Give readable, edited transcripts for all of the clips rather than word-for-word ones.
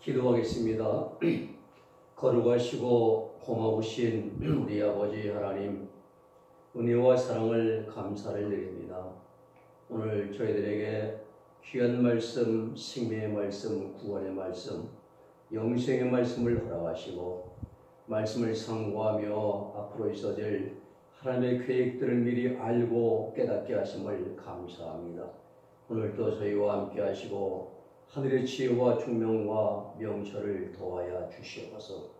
기도하겠습니다. 거룩하시고 고마우신 우리 아버지 하나님, 은혜와 사랑을 감사를 드립니다. 오늘 저희들에게 귀한 말씀, 생명의 말씀, 구원의 말씀, 영생의 말씀을 허락하시고 말씀을 상고하며 앞으로 있어질 하나님의 계획들을 미리 알고 깨닫게 하심을 감사합니다. 오늘도 저희와 함께 하시고 하늘의 지혜와 총명과 명철을 더하여 주시옵소서.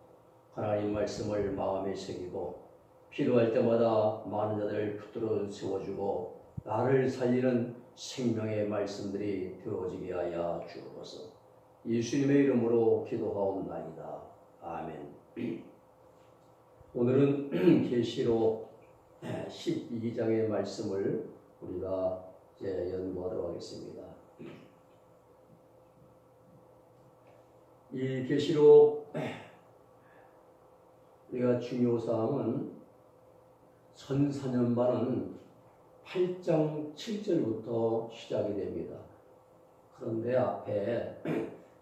하나님 말씀을 마음에 새기고 필요할 때마다 많은 자들을 붙들어 세워주고 나를 살리는 생명의 말씀들이 되어지게 하여 주옵소서. 예수님의 이름으로 기도하옵나이다. 아멘. 오늘은 계시록 12장의 말씀을 우리가 이제 연구하도록 하겠습니다. 이 계시록 우리가 중요사항은 천사년반은 8장 7절부터 시작이 됩니다. 그런데 앞에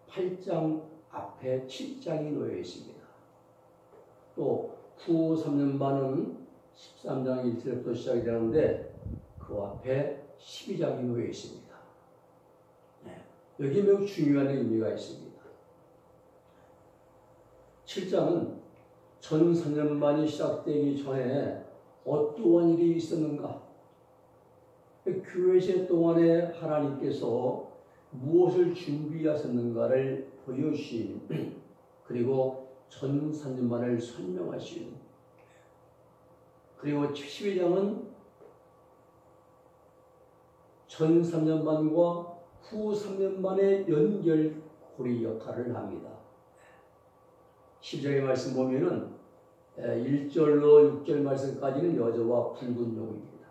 8장 앞에 7장이 놓여 있습니다. 또 후 3년반은 13장 1절부터 시작이 되는데 그 앞에 12장이 놓여 있습니다. 여기 매우 중요한 의미가 있습니다. 7장은 천사년반이 시작되기 전에 어떠한 일이 있었는가? 교회 제 동안에 하나님께서 무엇을 준비하셨는가를 보여주신, 그리고 천사년반을 설명하신, 그리고 12장은 천사년반과 후 3년반의 연결고리 역할을 합니다. 10장의 말씀 보면은 1절로 6절 말씀까지는 여자와 붉은 용입니다.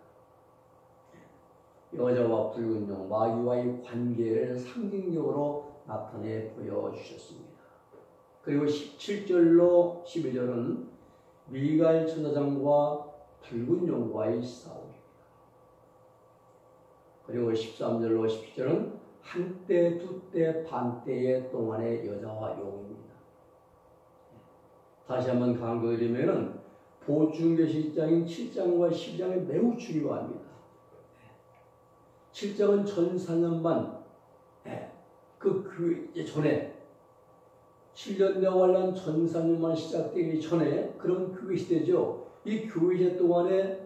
여자와 붉은 용, 마귀와의 관계를 상징적으로 나타내 보여주셨습니다. 그리고 17절로 12절은 미가엘 천사장과 붉은 용과의 싸움입니다. 그리고 13절로 17절은 한때, 두때, 반때의 동안의 여자와 용입니다. 다시 한번 강조드리면은 보충계시장인 7장과 10장이 매우 중요합니다. 7장은 천사년반, 그 전에 7년 내활란 천사년만 시작되기 전에 그런 교회 시대죠. 이 교회 시대 동안에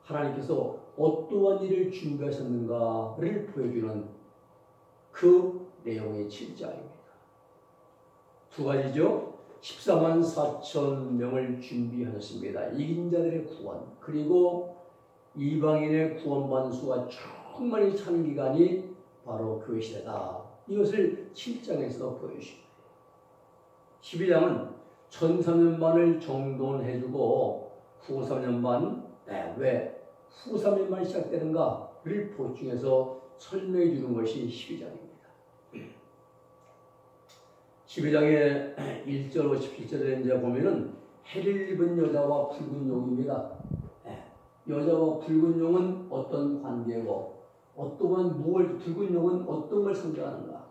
하나님께서 어떠한 일을 준비하셨는가를 보여주는 그 내용의 7장입니다. 두 가지죠. 14만 4천 명을 준비하셨습니다. 이긴 자들의 구원, 그리고 이방인의 구원받는 수가 충만히 차는 기간이 바로 교회 시대다. 이것을 7장에서 보여주십니다. 12장은 천사년반을 정돈해주고 후 3년반, 왜 후 3년반이 시작되는가를 보충해서 설명해 주는 것이 12장입니다. 12장의 1절로 17절에 이제 보면은 해를 입은 여자와 붉은 용입니다. 여자와 붉은 용은 어떤 관계고, 어떠한 무엇, 붉은 용은 어떤 걸 상징하는가?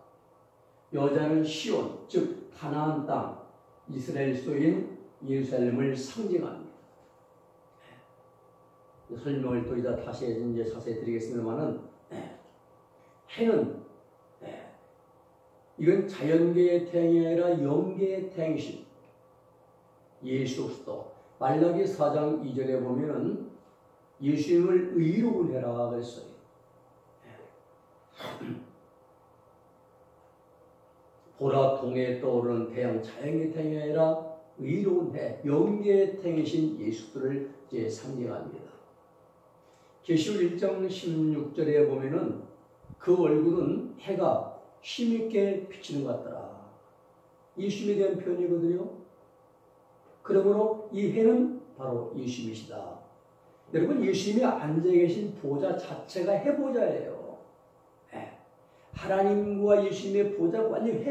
여자는 시온, 즉 가나안 땅, 이스라엘 수도인 예루살렘을 상징합니다. 설명을 또 이제 다시 이제 자세히 드리겠습니다만은, 해는 이건 자연계의 태양이 아니라 영계의 태양이신 예수 그리스도. 말라기 4장 2절에 보면은 예수님을 의로운 해라 그랬어요. 보라 동해에 떠오르는 태양, 자연계의 태양이 아니라 의로운 해, 영계의 태양이신 예수를 이제 상징합니다. 계시록 1장 16절에 보면은 그 얼굴은 해가 힘있게 비치는 것 같더라. 예수님에 대한 표현이거든요. 그러므로 이 해는 바로 예수님이시다. 여러분, 예수님이 앉아 계신 보좌 자체가 해보좌예요. 하나님과 예수님의 보좌가 완전히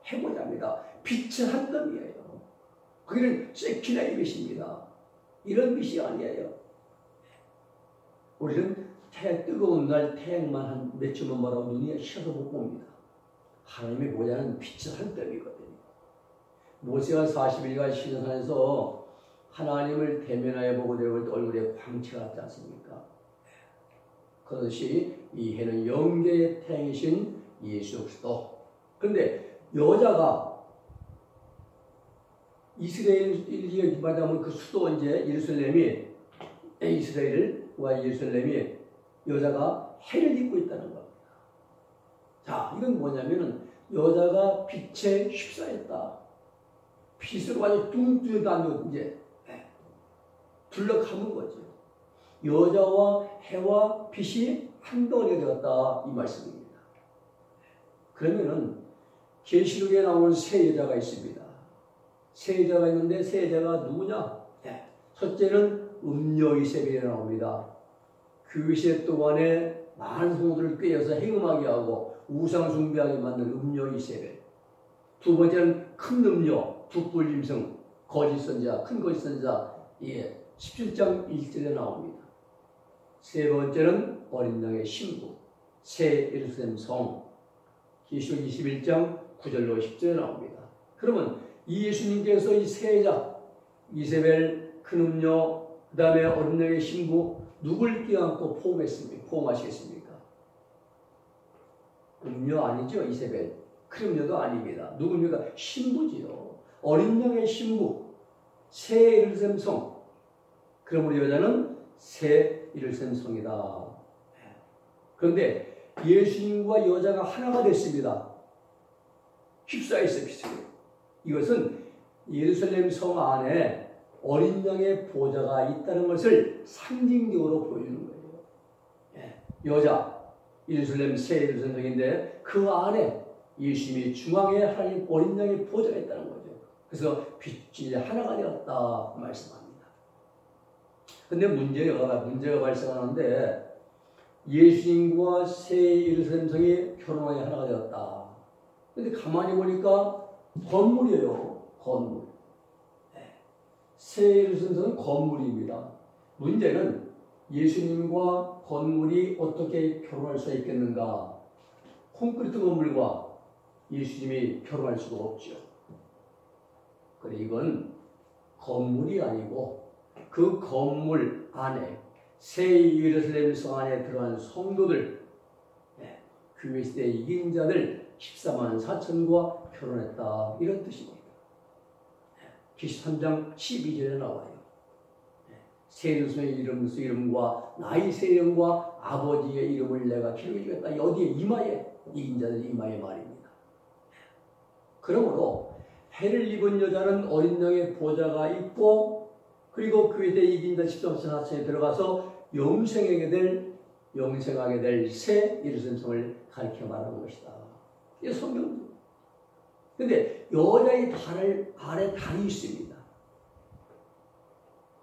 해보좌입니다. 빛의 한 덤이에요. 거기는 세키나의 빛입니다. 이런 빛이 아니에요. 우리는 뜨거운 날 태양만 한 몇 초만 바라보고 눈이 식어서 못 봅니다. 하나님의 보좌는 빛의 한 덤이거든요. 모세가 40일간 시내산에서 하나님을 대면하여 보고 되올 때 얼굴에 광채가 났지 않습니까? 그것이 이 해는 영계의 태양이신 예수 그리스도. 그런데 여자가 이스라엘이 말하자면 그 수도 이제 예루살렘이 이스라엘과 예루살렘이 여자가 해를 입고 있다는 겁니다. 자, 이건 뭐냐면은 여자가 빛에 휩싸였다. 빛을 완전 뚱뚱해도 안 되고 이제 둘러감은 거죠. 여자와 해와 빛이 한 덩어리가 되었다 이 말씀입니다. 그러면은 계시록에 나오는 세 여자가 있습니다. 세 여자가 있는데 세 여자가 누구냐? 첫째는 음녀 이세벨이 나옵니다. 그 시대 동안에 많은 성도들을 꿰어서 행음하게 하고 우상 숭배하게 만든 음녀 이세벨. 두 번째는 큰 음녀 북불짐승 거짓 선지자 큰 거짓 선지자 17장 1절에 나옵니다. 세 번째는 어린 양의 신부 새 예루살렘 성 계시록 21장 9절로 10절에 나옵니다. 그러면 이 예수님께서 이 세 여자 이세벨 큰 음녀 그 다음에 어린 양의 신부 누굴 껴안고 포옹하시겠습니까? 음녀 아니죠. 이세벨 큰 음녀도 아닙니다. 누굽니까? 신부지요. 어린 양의 신부 새 예루살렘 성. 그러므로 여자는 새 예루살렘 성이다. 그런데 예수님과 여자가 하나가 됐습니다. 휩싸였어요. 이것은 예루살렘 성 안에 어린 양의 보좌가 있다는 것을 상징적으로 보여주는 거예요. 여자 예루살렘 새 예루살렘 성인데 그 안에 예수님이 중앙에 하나님 어린 양의 보좌가 있다는 거죠. 그래서 빛이 하나가 되었다 말씀합니다. 그런데 문제가 발생하는데 예수님과 새 예루살렘 성이 결혼하여 하나가 되었다. 그런데 가만히 보니까 건물이에요. 건물. 새 예루살렘 성은 건물입니다. 문제는 예수님과 건물이 어떻게 결혼할 수 있겠는가? 콘크리트 건물과 예수님이 결혼할 수가 없죠. 그래 이건 건물이 아니고 그 건물 안에 새 예루살렘 성 안에 들어간 성도들 교회 시대 이긴 자들 14만 4천과 결혼했다 이런 뜻입니다. 23장 12절에 나와요. 새 예루살렘의 이름과 나의 새 이름과 아버지의 이름을 내가 기록해주겠다. 어디에? 이마에 이긴 자들 이마에 말입니다. 그러므로 해를 입은 여자는 어린 양의 보좌가 있고 그리고 그에 대해 이긴 자 14만 4천에 들어가서 영생하게 될 새 예루살렘 성을 가리켜 말하는 것이다. 이게 성경. 근데 여자의 아래 달이 있습니다.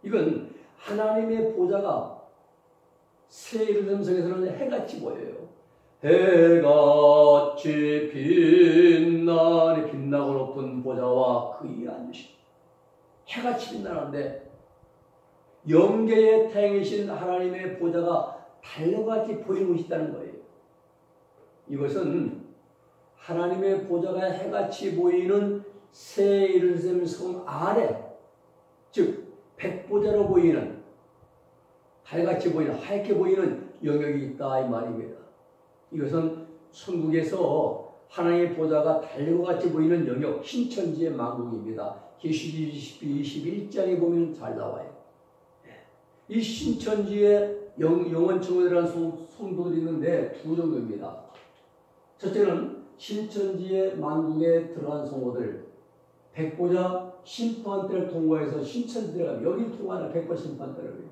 이건 하나님의 보좌가 새 예루살렘 성에서는 해같이 보여요. 해같이 빛나고 높은 보좌와 그 위에 앉으신 해같이 빛나는데 영계의 태양이신 하나님의 보좌가 달력같이 보이는 것이 있다는 거예요. 이것은 하나님의 보좌가 해같이 보이는 새 예루살렘 성 아래, 즉 백보좌로 보이는 달같이 보이는 하얗게 보이는 영역이 있다 이 말입니다. 이것은 천국에서 하나님의 보좌가 달력과 같이 보이는 영역 신천지의 만국입니다. 계시록 21장에 보면 잘 나와요. 이 신천지에 영원천국에 들어간 성도들이 있는데 두 종류입니다. 첫째는 신천지의 만국에 들어간 성도들 백보자 심판대를 통과해서 신천지 들어가면 여기 통과하는 백보 심판대를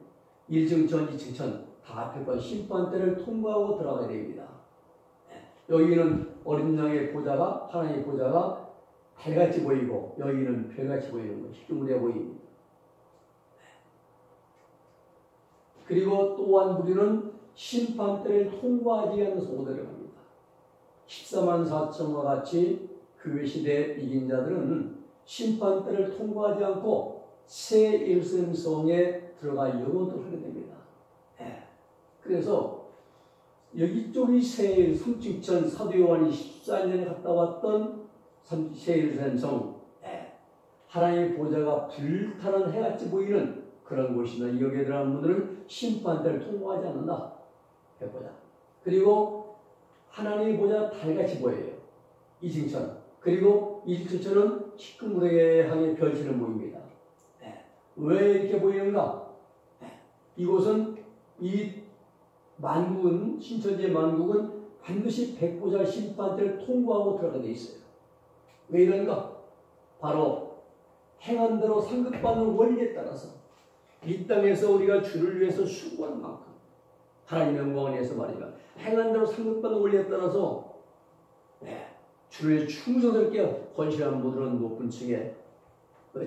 1층천 2층천 다 백보 심판대를 통과하고 들어가야 됩니다. 여기는 어린 양의 보좌가 하나님의 보좌가 달같이 보이고 여기는 별같이 보이는 거 희중으로 보입니다. 그리고 또한 우리는 심판대를 통과하지 않는 성도들을 합니다. 14만 4천과 같이 교회 시대 이긴 자들은 심판대를 통과하지 않고 새 예루살렘 성에 들어가 영원토록 하게 됩니다. 그래서 여기 쪽이 새 성층천 사도 요한이 14년에 갔다 왔던 새 예루살렘 성 하나님의 보좌가 불타는 해같이 보이는 그런 곳이나 여기에 들어가는 분들은 심판대를 통과하지 않는다. 해보자. 그리고 하나님의 보좌가 달같이 보여요. 이징처럼. 그리고 이징처처럼 시큰무대하게 별처럼 보입니다. 네. 왜 이렇게 보이는가? 네. 이곳은 이 만국은 신천지의 만국은 반드시 백보자 심판대를 통과하고 들어가게 돼 있어요. 왜 이런가? 바로 행한 대로 상급받는 원리에 따라서 이 땅에서 우리가 주를 위해서 수고한 만큼 하나님의 영광을 위해서 말이면 행한 대로 상급받는 원리에 따라서 주를 충성스럽게 헌신한 분들은 높은 층에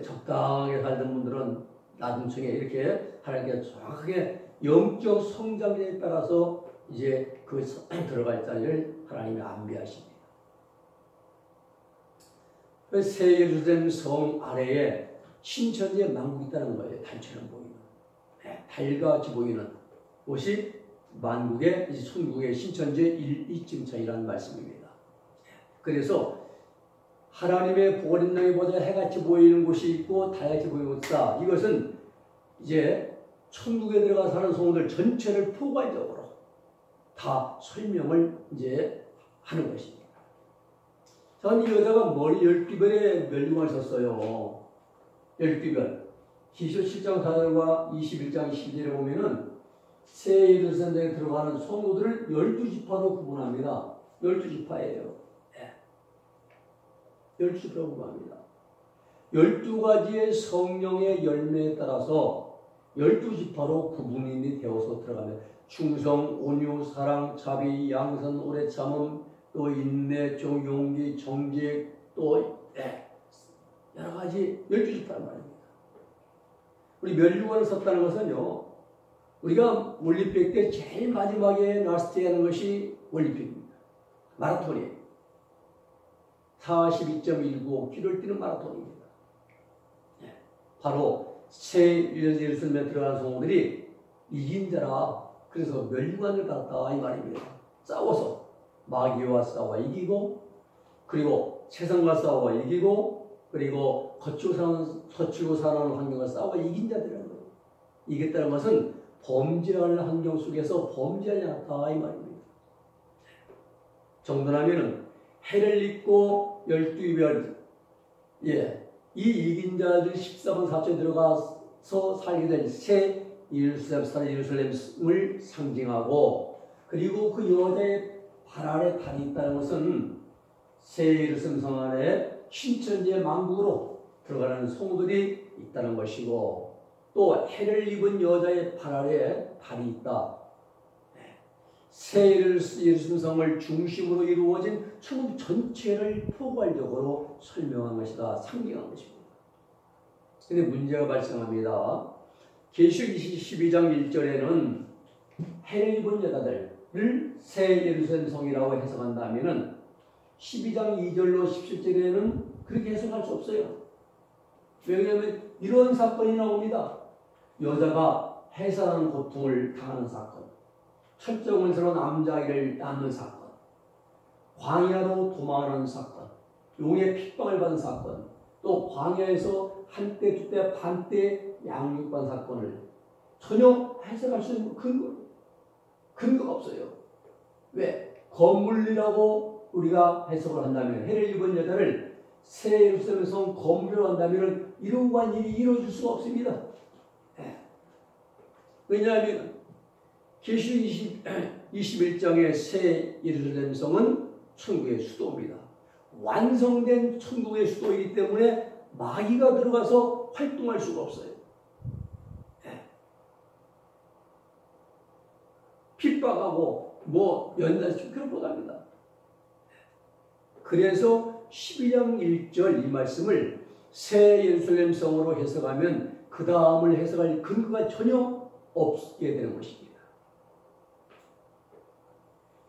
적당하게 살던 분들은 낮은 층에 이렇게 하나님께 정확하게 영적 성장에 따라서 이제 그 들어갈 자리를 하나님이 안배하십니다. 새 예루살렘 성 아래에 신천지의 만국이 있다는 거예요. 달처럼 보이는, 달같이 보이는 곳이 만국의 천국의 신천지의 일찜처이라는 말씀입니다. 그래서 하나님의 복을 땅에 보자 해같이 보이는 곳이 있고 달같이 보이는 곳이다. 이것은 이제 천국에 들어가 사는 성도들 전체를 포괄적으로 다 설명을 이제 하는 것입니다. 전 이 여자가 머리 12별에 멸류관을 썼어요. 12별. 기시오 7장 4절과 21장 12절에 보면은 새 예루살렘에 들어가는 성도들을 12지파로 구분합니다. 12지파예요. 12지파로 구분합니다. 12가지의 성령의 열매에 따라서 12지파로 구분이 되어서 들어가면 충성, 온유, 사랑, 자비, 양선, 오래 참음, 또 인내, 용기, 정직, 또 여러 가지 12지파란 말입니다. 우리 멸류관을 썼다는 것은요, 우리가 올림픽 때 제일 마지막에 라스트에 하는 것이 올림픽입니다. 마라톤이에요. 42.195km를 뛰는 마라톤입니다. 바로 새 예루살렘에 들어간 성도들이 이긴 자라. 그래서 멸류관을 받았다 이 말입니다. 싸워서 마귀와 싸워 이기고, 그리고 세상과 싸워 이기고, 그리고 거치고 사는 환경과 싸워 이긴 자들이라는 거예요. 이겼다는 것은 범죄할 환경 속에서 범죄하지 않았다 이 말입니다. 정돈하면은 해를 입고 12별, 이 이긴 자들 14번 4초에 들어가서 살게 된 새 예루살렘을 상징하고, 그리고 그 여자의 발 아래 달이 있다는 것은 새 예루살렘 성 안에 신천지의 만국으로 들어가는 성도들이 있다는 것이고, 또 해를 입은 여자의 발 아래에 달이 있다. 새 예루살렘 성을 중심으로 이루어진 천국 전체를 포괄적으로 설명한 것이다. 상징한 것입니다. 그런데 문제가 발생합니다. 계시록 12장 1절에는 해를 입은 여자들을 새 예루살렘 성이라고 해석한다면 12장 2절로 17절에는 그렇게 해석할 수 없어요. 왜냐하면 이런 사건이 나옵니다. 여자가 해산하는 고통을 당하는 사건, 철저원스러운 암자기를 낳는 사건, 광야로 도망하는 사건, 용의 핍박을 받은 사건, 또 광야에서 한때, 두때, 반때 양육받은 사건을 전혀 해석할 수 있는 근거가 없어요. 왜? 건물이라고 우리가 해석을 한다면, 해를 입은 여자를 새 예루살렘 성 건물이라고 한다면 이러한 일이 이루어질 수가 없습니다. 왜냐하면 계시록 21장의 새 예루살렘 성은 천국의 수도입니다. 완성된 천국의 수도이기 때문에 마귀가 들어가서 활동할 수가 없어요. 핍박하고 연단시키고 그런 못합니다. 그래서 12장 1절 이 말씀을 새 예루살렘 성으로 해석하면 그 다음을 해석할 근거가 전혀 없게 되는 것입니다.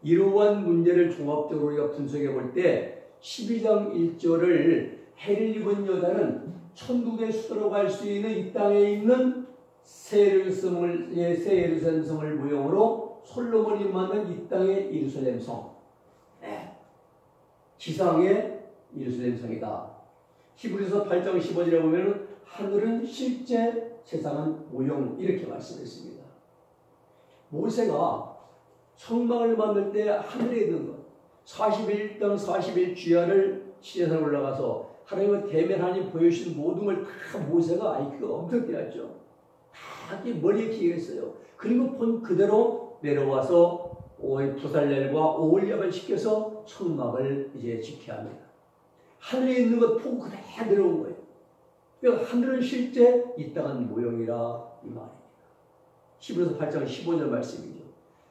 이러한 문제를 종합적으로 우리가 분석해 볼 때 12장 1절을 해를 입은 여자는 천국의 수도로 갈 수 있는 이 땅에 있는 새 예루살렘 성을 모형으로 솔로몬이 만든 이 땅의 예루살렘 성, 지상의 예루살렘 성이다. 히브리서 8장 15절에 보면 하늘은 실제, 세상은 모형, 이렇게 말씀했습니다. 모세가 성막을 만들 때 하늘에 있는 것, 41당 40일 주야를 시내산 올라가서 하나님의 대면하나님 보여주신 모든 걸 다 모세가 IQ가 엄청 뛰었죠. 다 머리에 기억했어요. 그리고 본 그대로 내려와서 부살렐과 오홀리압을 시켜서 성막을 이제 지켜야 합니다. 하늘에 있는 것 보고 그대로 내려온 거예요. 그러니까 하늘은 실제 이 땅은 모형이라 이 말입니다. 히브리서 8장 15절 말씀이죠.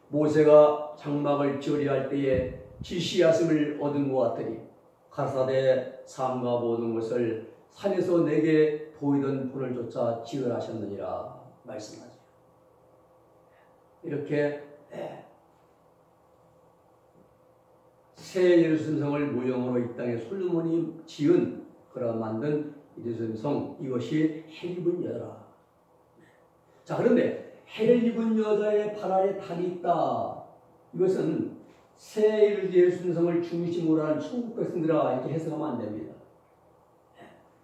모세가 장막을 지으려 때에 지시하심을 얻은 것 같더니 가라사대 삶과 모든 것을 산에서 내게 보이던 본을 쫓아 지으라 하셨느니라 말씀하죠. 이렇게 새 예루살렘 성을 모형으로 이 땅에 솔로몬이 지은 그런 만든 예루살렘 성, 이것이 해를 입은 여자라. 자, 그런데 해를 입은 여자의 발 아래 닭이 있다. 이것은 새 예루살렘 성을 중심으로 하는 천국 백성들아 이렇게 해석하면 안 됩니다.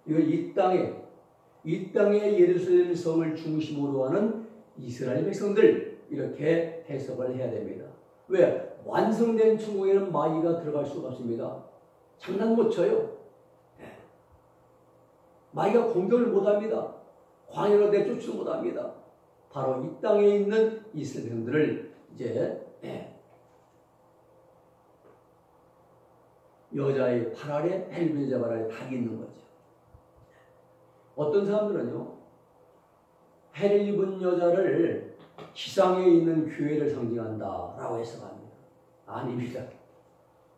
이거 이 땅의 예루살렘 성을 중심으로 하는 이스라엘 백성들 이렇게 해석을 해야 됩니다. 왜? 완성된 천국에는 마귀가 들어갈 수가 없습니다. 장난 못 쳐요. 마귀가 공격을 못합니다. 광야로 내쫓지도 못합니다. 바로 이 땅에 있는 이스라엘 백성들을 이제 여자의 발 아래, 헬비 여자 발 아래 닭이 있는 거죠. 어떤 사람들은요, 해를 입은 여자를 지상에 있는 교회를 상징한다라고 해석합니다. 아닙니다.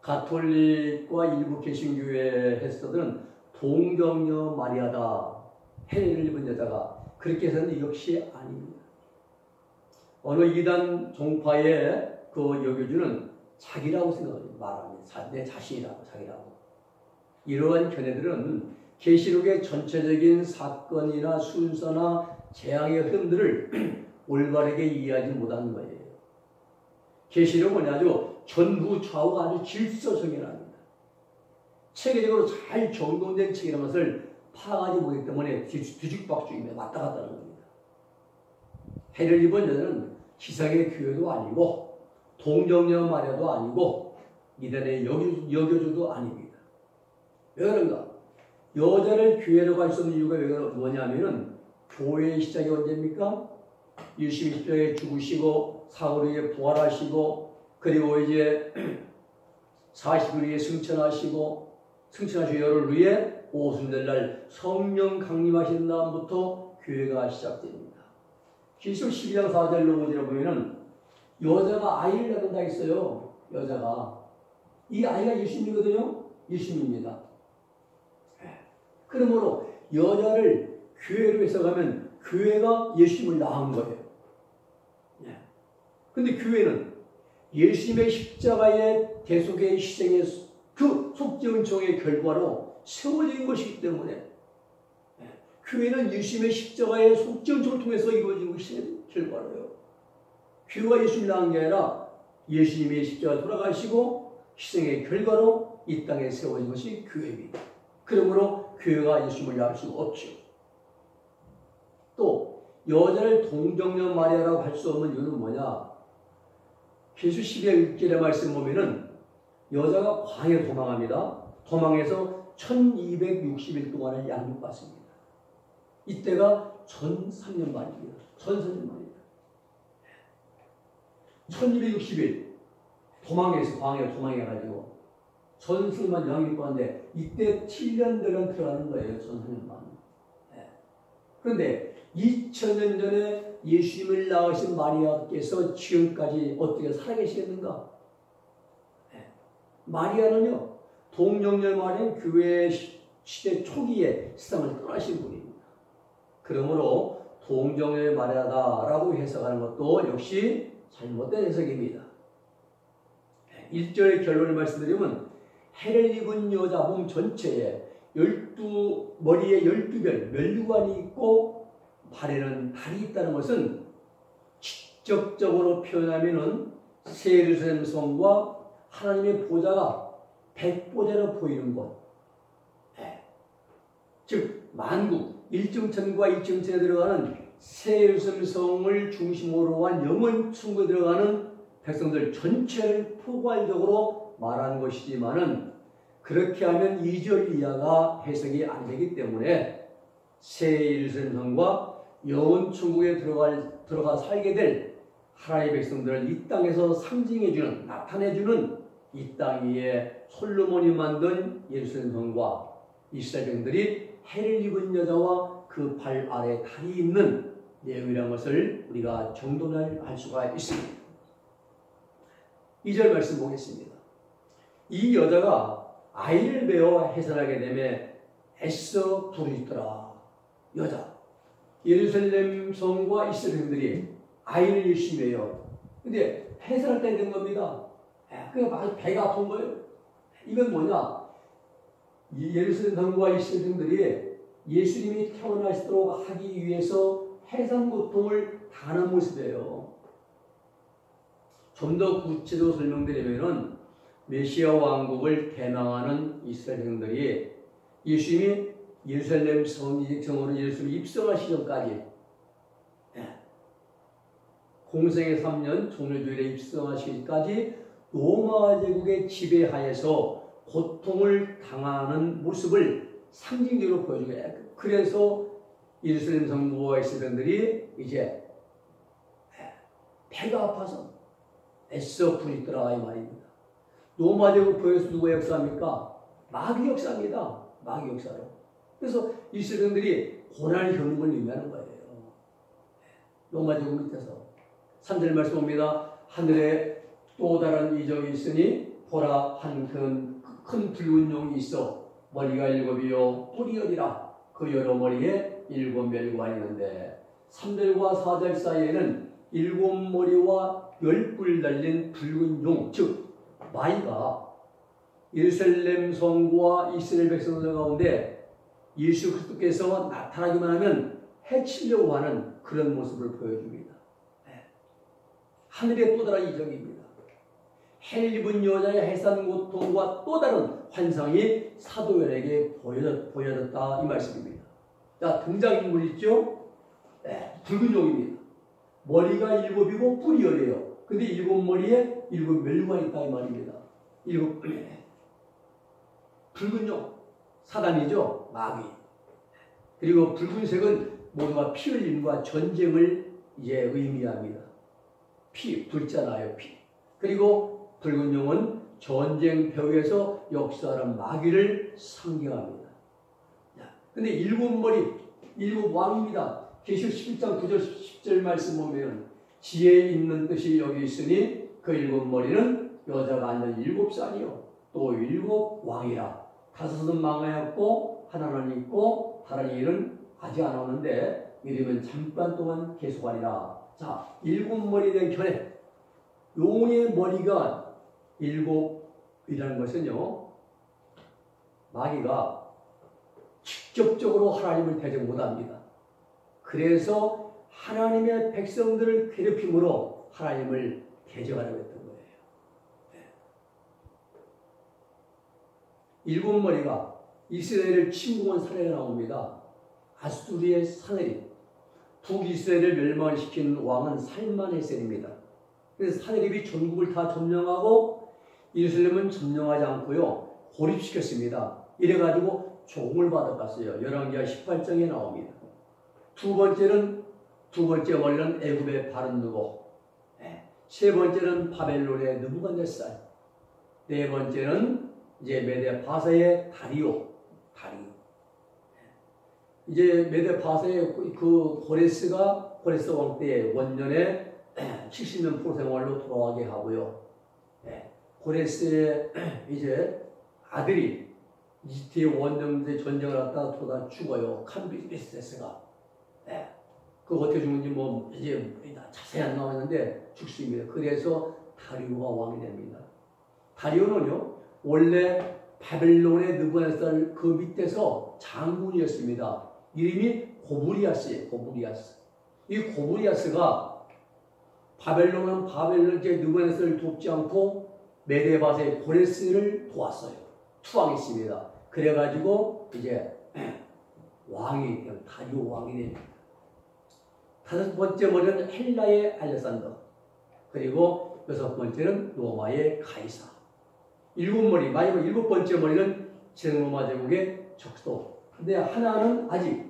가톨릭과 일부 개신교회 해석들은 동정녀 마리아다, 해를 입은 여자가, 그렇게 해서는 역시 아닙니다. 어느 이단 종파의 그 여교주는 자기라고 생각합니다. 말합니다. 내 자신이라고, 자기라고. 이러한 견해들은 계시록의 전체적인 사건이나 순서나 재앙의 흐름들을 올바르게 이해하지 못하는 거예요. 계시록은 아주 전후 좌우가 아주 질서정연합니다. 체계적으로 잘 정돈된 책이라는 것을 파악하지 못하기 때문에 뒤죽박죽입니다. 왔다 갔다 하는 겁니다. 해를 입은 여자는 지상의 교회도 아니고 동정녀 마리아도 아니고 이단의 여교주도 아닙니다. 왜 그런가? 여자를 교회로 갈 수 없는 이유가 뭐냐면은 교회의 시작이 언제입니까? 예수님이 십자가에 죽으시고 사흘 후에 부활하시고 그리고 이제 40일 후에 승천하시고 승천하시고 열흘 후에 오순절 날 성령 강림하시는 다음부터 교회가 시작됩니다. 계시록 12장 4절로 5절에 보면은 여자가 아이를 낳는다 했어요. 여자가. 이 아이가 예수님이거든요. 예수님입니다. 그러므로 여자를 교회로 해석하면 교회가 예수님을 낳은 거예요. 근데 교회는 예수님의 십자가의 대속의 희생의 그 속죄은총의 결과로 세워진 것이기 때문에 교회는 예수님의 십자가의 속죄은총을 통해서 이루어진 것이 결과로요. 교회가 예수님을 낳은 게 아니라 예수님이 십자가에 돌아가시고 희생의 결과로 이 땅에 세워진 것이 교회입니다. 그러므로 교회가 예수님을 낳을 수가 없죠. 또 여자를 동정녀 마리아라고 할 수 없는 이유는 뭐냐? 계시록 12장 6절의 말씀 보면은 여자가 광야로 도망합니다. 도망해서 1260일 동안을 양육받습니다. 이때가 1003년 만입니다. 1003년 만입니다. 1260일 도망해서 광야로 도망해가지고 전승만 양육받는데 이때 7년들은 들어가는 거예요. 1003년만. 그런데 2000년 전에 예수님을 낳으신 마리아께서 지금까지 어떻게 살아계시겠는가? 마리아는요, 동정녀 마리아는 교회 시대 초기에 세상을 떠나신 분입니다. 그러므로 동정녀 마리아다라고 해석하는 것도 역시 잘못된 해석입니다. 1절의 결론을 말씀드리면 해를 입은 여자 몸 전체에 머리에 12별, 멸류관이 있고 발에는 달이 있다는 것은 직접적으로 표현하면은 새 예루살렘 성과 하나님의 보좌가 백보좌로 보이는 곳. 즉 만국, 일중천과 이중천에 들어가는 새 예루살렘성을 중심으로 한 영원 천국에 들어가는 백성들 전체를 포괄적으로 말하는 것이지만은 그렇게 하면 2절 이하가 해석이 안 되기 때문에 새 예루살렘성과 영원 천국에 들어가 살게 될 하나님의 백성들을 이 땅에서 상징해주는, 나타내주는 이 땅 위에 솔로몬이 만든 예루살렘성과 이스라엘 백성들이 해를 입은 여자와 그 발 아래 달이 있는 내용이라는 것을 우리가 정돈할 수가 있습니다. 2절 말씀 보겠습니다. 이 여자가 아이를 베어 해산하게 되매 애써 부르짖더라. 여자, 예루살렘 성과 이스라엘 백성들이 아이를 열심히 해요. 근데 해산할 때 된 겁니다. 그러니까 아주 배가 아픈 거예요. 이건 뭐냐? 예루살렘 성과 이스라엘 백성들이 예수님이 태어나시도록 하기 위해서 해산 고통을 당하는 모습이에요. 좀 더 구체적으로 설명드리면은 메시아 왕국을 대망하는 이스라엘 백성들이 예수님이 예루살렘 성으로 예루살렘 입성하시기 전까지 공생의 3년 종려주일에 입성하시기까지 로마 제국의 지배하에서 고통을 당하는 모습을 상징적으로 보여주게 해요. 그래서 예루살렘 성부와 이스라엘들이 이제 배가 아파서 애써 부르짖더라 이 말입니다. 로마 제국 부에서 누구의 역사입니까? 마귀 역사입니다. 마귀 역사로. 그래서 이스라엘들이 고난을 겪는 걸 의미하는 거예요. 로마 제국 밑에서 3절 말씀 봅니다. 하늘에 또 다른 이적이 있으니 보라 한 큰 붉은 용이 있어 머리가 7이요 뿔이 10이라 그 여러 머리에 7멸관이 있는데 3절과 4절 사이에는 7머리와 10뿔 달린 붉은 용, 즉 마귀가 예루살렘 성과 이스라엘 백성들 가운데 예수 그리스도께서 나타나기만 하면 해치려고 하는 그런 모습을 보여줍니다. 하늘의 또 다른 이적입니다. 해를 입은 여자의 해산 고통과 또 다른 환상이 사도연에게 보여졌다 이 말씀입니다. 자, 등장인물 있죠? 붉은 용입니다. 머리가 7이고 뿔이 10이에요. 근데 7머리에 7멸류관이 있다 이 말입니다. 붉은 용, 사단이죠. 마귀. 그리고 붉은색은 모두가 피 흘림과 전쟁을 이제 의미합니다. 피, 불자나요 피. 그리고 붉은 용은 전쟁 벽에서 역사하는 마귀를 상징합니다. 근데 7머리, 7왕입니다. 계시록 11장 9절 10절 말씀 보면 지혜 있는 뜻이 여기 있으니 그 7머리는 여자가 앉는 7쌍이요 또 7왕이라. 5은 망하였고 하나는 있고 다른 일은 아직 안 오는데 이르면 잠깐 동안 계속하리라. 자, 7머리 된 견해. 용의 머리가 7이라는 것은요, 마귀가 직접적으로 하나님을 대적 못합니다. 그래서 하나님의 백성들을 괴롭힘으로 하나님을 대적하려고 했던 거예요. 7머리가 이스라엘을 침공한 사례가 나옵니다. 아수르의 사내립. 북이스라엘을 멸망시킨 왕은 살만헤셀입니다. 그래서 사내립이 전국을 다 점령하고 예루살렘은 점령하지 않고요, 고립시켰습니다. 이래가지고 종을 받아갔어요. 열왕기하 18장에 나옵니다. 두 번째 원래는 애굽의 바른누고, 세 번째는 바벨론의 느부갓네살, 네 번째는 이제 메데 바사의 다리오. 이제 메데 바사의 그 고레스 왕 때의 원년에 70년 포로생활로 돌아가게 하고요. 고레스의 이제 아들이 이집트의 원정대 전쟁을 갔다가 돌아 죽어요. 캄비세스가. 그 어떻게 죽는지 뭐 이제 자세히 안 나왔는데 죽습니다. 그래서 다리오가 왕이 됩니다. 다리오는요, 원래 바벨론의 느부갓네살 그 밑에서 장군이었습니다. 이름이 고브리아스예요. 이 고브리아스가 바벨론 이제 느부갓네살을 돕지 않고 메데바사의 고레스를 도왔어요. 투항했습니다. 그래가지고 이제 왕이 되면 다리오 왕이 됩니다. 다섯 번째 머리는 헬라의 알렉산더, 그리고 여섯 번째는 로마의 가이사. 일곱 머리, 마지막 일곱 번째 머리는 제로마 제국의 적도. 근데 하나는 아직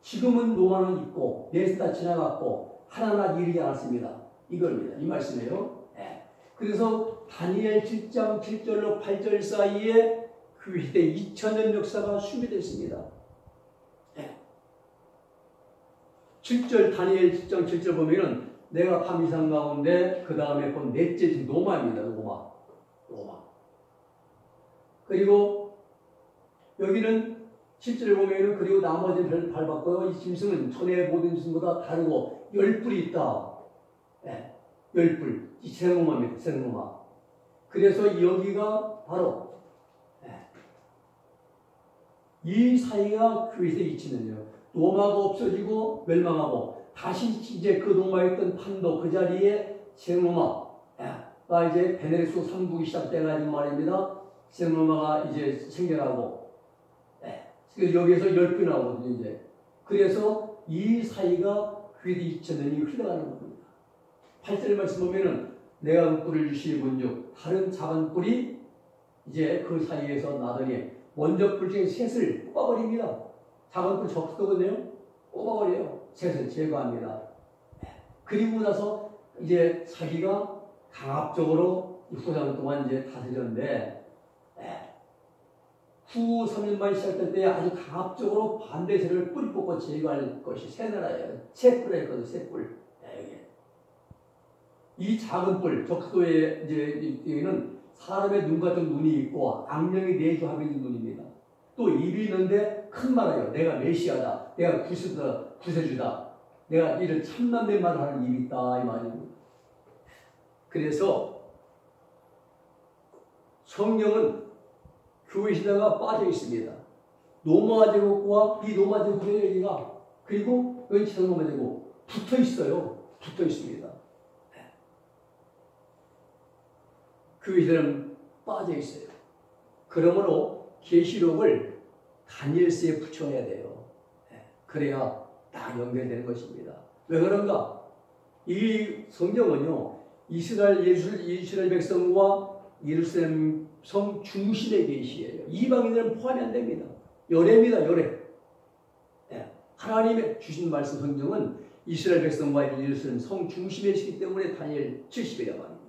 지금은 로마는 있고 넷 다 지나갔고 하나는 아직 이르지 않았습니다. 이겁니다. 이 말씀이에요. 네. 그래서 다니엘 7장 7절로 8절 사이에 그 시대 2000년 역사가 수비됐습니다. 네. 7절 다니엘 7장 7절 보면은 내가 밤 이상 가운데 그 다음에 본 넷째 집 로마입니다. 로마. 그리고 여기는 7절에 보면은 그리고 나머지는 밟았고요. 이 짐승은 전에 모든 짐승보다 다르고 10뿔이 있다. 네. 10뿔. 이 세로마입니다. 세로마. 그래서 여기가 바로 이 사이가 그리스의 2000년이에요. 로마가 없어지고 멸망하고 다시 이제 그 로마에 있던 판도 그 자리에 세로마가 이제 베네리스 3국이 시작돼가지고 말입니다. 세로마가 이제 생겨나고 그래서 여기에서 10배 나오거든요. 이제. 그래서 이 사이가 그리스의 2000년이 흘러가는 겁니다. 8절 말씀 보면은 내가 그 뿔을 주시니 본즉 다른 작은 뿔이 이제 그 사이에서 나더니 먼저 뿔 중에 셋을 뽑아버립니다. 작은 뿔 적거든요. 뽑아버려요. 셋을 제거합니다. 그리고 나서 이제 자기가 강압적으로 6년 동안 이제 다스렸는데 후 3년만 시작될 때 아주 강압적으로 반대 세력을 뿌리 뽑고 제거할 것이 세 나라예요. 세 뿔에 있거든요. 세 뿔. 이 작은 뿔, 적도의 이제 여기는 사람의 눈 같은 눈이 있고 악령이 내주하고 있는 눈입니다. 또 입이 있는데 큰 말이에요. 내가 메시아다. 내가 구세주다. 내가 이런 참남된 말을 하는 입이 있다. 이 말입니다. 그래서 성령은 교회 시대가 빠져 있습니다. 로마 제국과 이 로마 제국의 여기가 그리고 여기 로마 제국 붙어 있어요. 붙어 있습니다. 교회 시대는 빠져 있어요. 그러므로 계시록을 다니엘서에 붙여야 돼요. 그래야 다 연결되는 것입니다. 왜 그런가? 이 성경은요, 이스라엘 백성과 예루살렘 성 중심의 계시예요. 이방인들은 포함이 안 됩니다. 열애입니다. 열애. 하나님의 주신 말씀 성경은 이스라엘 백성과 예루살렘 성 중심에 있기 때문에 다니엘 70이라고 합니다.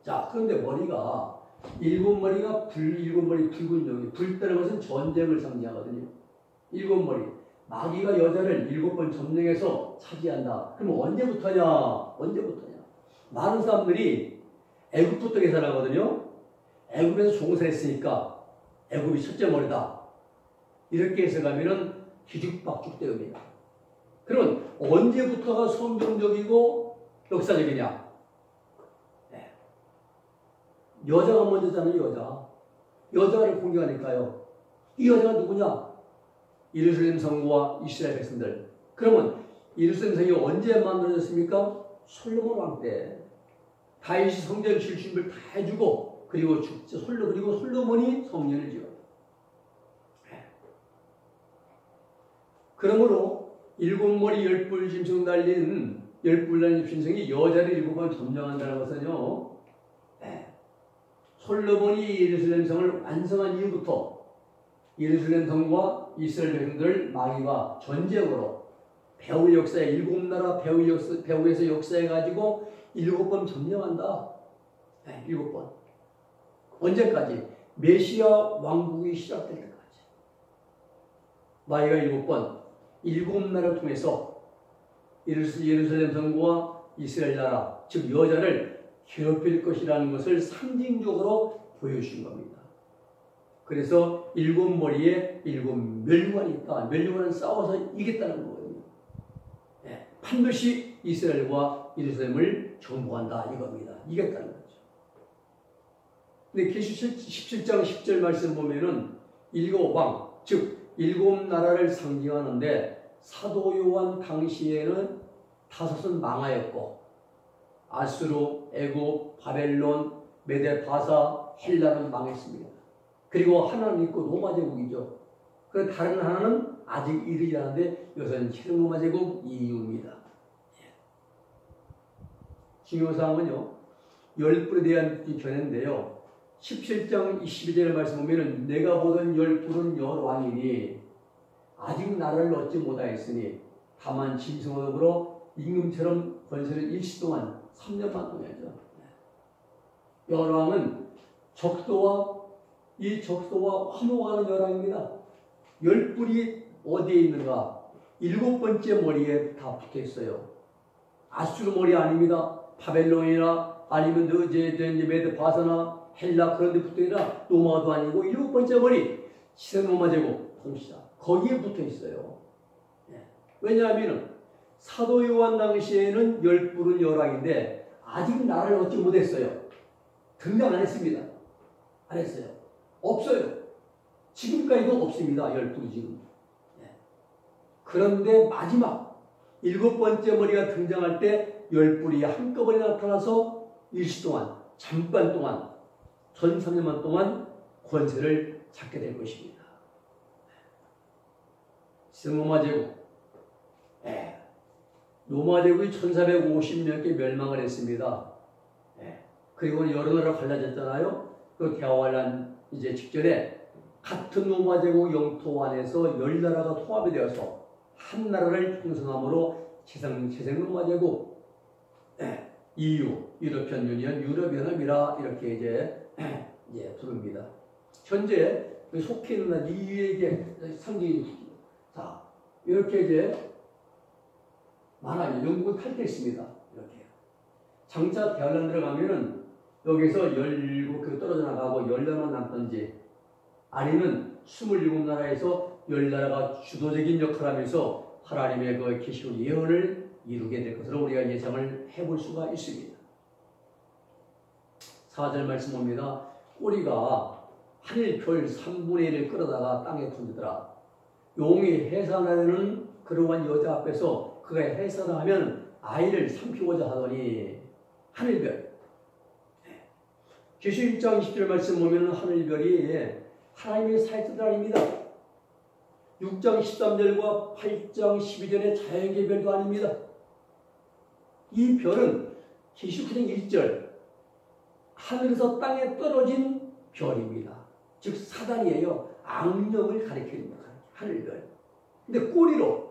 자, 그런데 머리가 일곱 머리가 일곱 머리 붉은 용이 불다는 것은 전쟁을 상징하거든요. 일곱 머리. 마귀가 여자를 7번 점령해서 차지한다. 그럼 언제부터냐? 많은 사람들이 애굽부터 계산하거든요. 애굽에서 종살했으니까 애굽이 첫째 머리다. 이렇게 해석하면은 뒤죽박죽 되옵니다. 그러면 언제부터가 성경적이고 역사적이냐? 여자가 먼저잖아요. 여자를 공격하니까요. 이 여자가 누구냐? 예루살렘 성과 이스라엘 백성들. 그러면 예루살렘 성이 언제 만들어졌습니까? 솔로몬 왕 때. 다윗이 성전 질 준비를 다 해주고 그리고 솔로몬이 성전을 지어요. 그러므로 7머리 10뿔 짐승 달린 10뿔 달린 짐승이 여자를 7번 점령한다는 것은요. 솔로몬이 예루살렘 성을 완성한 이후부터 예루살렘 성과 이스라엘 백성들을 마귀가 전쟁으로 배후 역사에 7나라 배후에서 역사해가지고 7번 점령한다. 7번. 언제까지? 메시아 왕국이 시작될 때까지. 마귀가 7번, 7나라를 통해서 예루살렘 성과 이스라엘 나라, 즉 여자를 괴롭힐 것이라는 것을 상징적으로 보여주신 겁니다. 그래서 7머리에 7멸류관이 있다. 멸류관은 싸워서 이겼다는 거예요. 반드시 이스라엘과 예루살렘을 정복한다 이겁니다. 이겼다는 거죠. 근데 계시록 17장 10절 말씀 보면은 7왕, 즉 7나라를 상징하는데 사도 요한 당시에는 5은 망하였고 아수르, 애굽, 바벨론, 메데, 바사, 헬라는 망했습니다. 그리고 하나는 있고 로마 제국이죠. 그 다른 하나는 아직 이르지 않은데 이것은 세세로마 제국 이유입니다. 중요한 사항은요, 열불에 대한 견해인데요. 17장 22절 말씀 보면은 내가 보던 열불은 여러 왕이니 아직 나를 얻지 못하였으니 다만 짐승과 더불어 임금처럼 권세를 일시 동안 3년만 동안이죠. 여러 왕은 적도와 화목하는 여왕입니다. 열불이 어디에 있는가? 7번째 머리에 다 붙어 있어요. 아수르 머리 아닙니다. 바벨론이나 아니면 메드 바사나 헬라 그런 데 붙어 있나? 로마도 아니고 7번째 머리 세세로마 제국 통치자 거기에 붙어 있어요. 왜냐하면 사도 요한 당시에는 열불은 여왕인데 아직 나를 얻지 못했어요. 등장 안 했습니다. 안 했어요. 없어요. 지금까지도 없습니다. 열불이 지금. 그런데 마지막 7번째 머리가 등장할 때 열불이 한꺼번에 나타나서 일시 동안 잠깐 동안 1300년 동안 권세를 잡게 될 것입니다. 세세로마 제국 로마 제국이 1450년께 멸망을 했습니다. 그리고 여러 나라로 갈라졌잖아요. 그 대화환란 이제 직전에 같은 로마 제국 영토 안에서 10나라가 통합이 되어서 한 나라를 형성함으로 세세로마 제국 EU 유러피안 유니언 유럽연합이라 이렇게 이제 부릅니다. 현재 속해 있는 EU에게 상징이 자 이렇게 이제 많아요. 영국은 탈퇴했습니다. 이렇게 장차 대환란 들어가면은 여기서 17개 떨어져 나가고 10나라만 남던지 아니면 27나라에서 10나라가 주도적인 역할을 하면서 하나님의 그 계시록 예언을 이루게 될 것으로 우리가 예상을 해볼 수가 있습니다. 4절 말씀 봅니다. 꼬리가 하늘 별 3분의 1을 끌어다가 땅에 던지더라. 용이 해산하려는 그러한 여자 앞에서 그가 해산하면 아이를 삼키고자 하더니 하늘별 계시 1장 20절 말씀 보면 하늘별이 하나님의 사이트들 아닙니다. 6장 13절과 8장 12절의 자연계 별도 아닙니다. 이 별은 계시 9장 1절 하늘에서 땅에 떨어진 별입니다. 즉 사단이에요. 악령을 가리킵니다. 하늘별. 근데 꼬리로